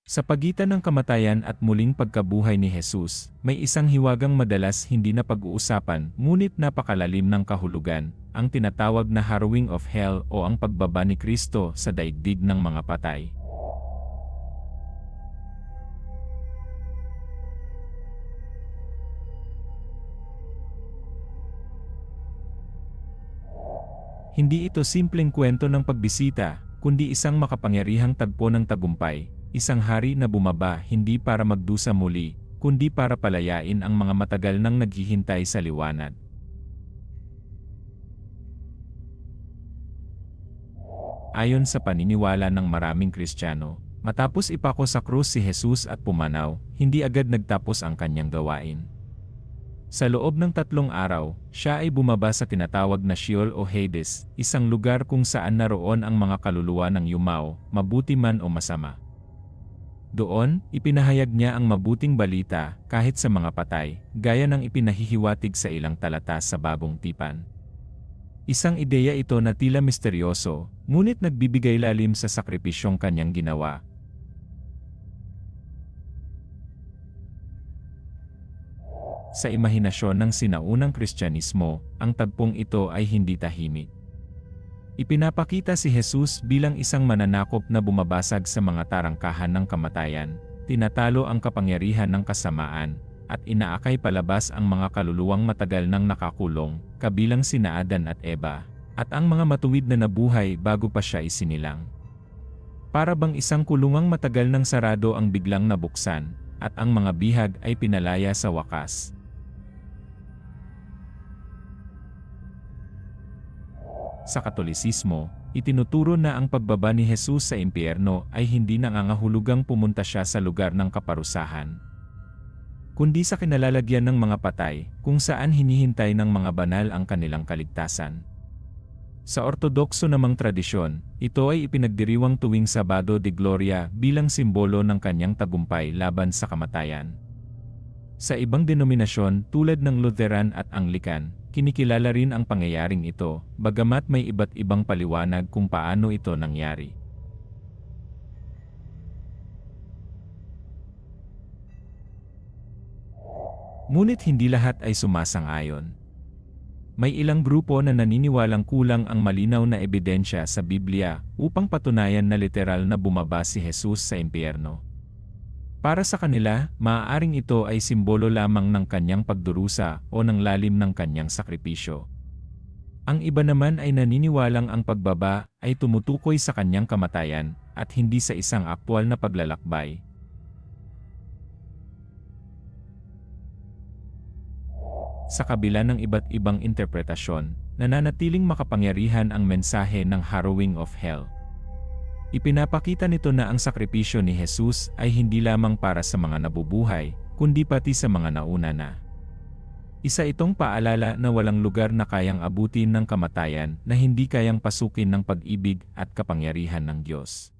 Sa pagitan ng kamatayan at muling pagkabuhay ni Jesus, may isang hiwagang madalas hindi na pag-uusapan ngunit napakalalim ng kahulugan, ang tinatawag na harrowing of hell o ang pagbaba ni Kristo sa daigdig ng mga patay. Hindi ito simpleng kwento ng pagbisita, kundi isang makapangyarihang tagpo ng tagumpay, isang hari na bumaba hindi para magdusa muli, kundi para palayain ang mga matagal nang naghihintay sa liwanag. Ayon sa paniniwala ng maraming Kristiyano, matapos ipako sa krus si Jesus at pumanaw, hindi agad nagtapos ang kanyang gawain. Sa loob ng 3 araw, siya ay bumaba sa tinatawag na Sheol o Hades, isang lugar kung saan naroon ang mga kaluluwa ng yumao, mabuti man o masama. Doon, ipinahayag niya ang mabuting balita kahit sa mga patay, gaya ng ipinahihiwatig sa ilang talata sa Bagong Tipan. Isang ideya ito na tila misteryoso, ngunit nagbibigay lalim sa sakripisyong kanyang ginawa. Sa imahinasyon ng sinaunang Kristyanismo, ang tagpong ito ay hindi tahimik. Ipinapakita si Jesus bilang isang mananakop na bumabasag sa mga tarangkahan ng kamatayan, tinatalo ang kapangyarihan ng kasamaan, at inaakay palabas ang mga kaluluwang matagal nang nakakulong, kabilang sina Adan at Eva, at ang mga matuwid na nabuhay bago pa siya isinilang. Para bang isang kulungang matagal nang sarado ang biglang nabuksan, at ang mga bihag ay pinalaya sa wakas. Sa Katolisismo, itinuturo na ang pagbaba ni Jesus sa impyerno ay hindi nangangahulugang pumunta siya sa lugar ng kaparusahan, kundi sa kinalalagyan ng mga patay, kung saan hinihintay ng mga banal ang kanilang kaligtasan. Sa Ortodokso namang tradisyon, ito ay ipinagdiriwang tuwing Sabado de Gloria bilang simbolo ng kanyang tagumpay laban sa kamatayan. Sa ibang denominasyon tulad ng Lutheran at Anglican, kinikilala rin ang pangyayaring ito, bagamat may iba't ibang paliwanag kung paano ito nangyari. Ngunit hindi lahat ay sumasang-ayon. May ilang grupo na naniniwalang kulang ang malinaw na ebidensya sa Biblia upang patunayan na literal na bumaba si Jesus sa impyerno. Para sa kanila, maaaring ito ay simbolo lamang ng kanyang pagdurusa o ng lalim ng kanyang sakripisyo. Ang iba naman ay naniniwalang ang pagbaba ay tumutukoy sa kanyang kamatayan at hindi sa isang aktwal na paglalakbay. Sa kabila ng iba't ibang interpretasyon, nananatiling makapangyarihan ang mensahe ng harrowing of hell. Ipinapakita nito na ang sakripisyo ni Jesus ay hindi lamang para sa mga nabubuhay, kundi pati sa mga nauna na. Isa itong paalala na walang lugar na kayang abutin ng kamatayan na hindi kayang pasukin ng pag-ibig at kapangyarihan ng Diyos.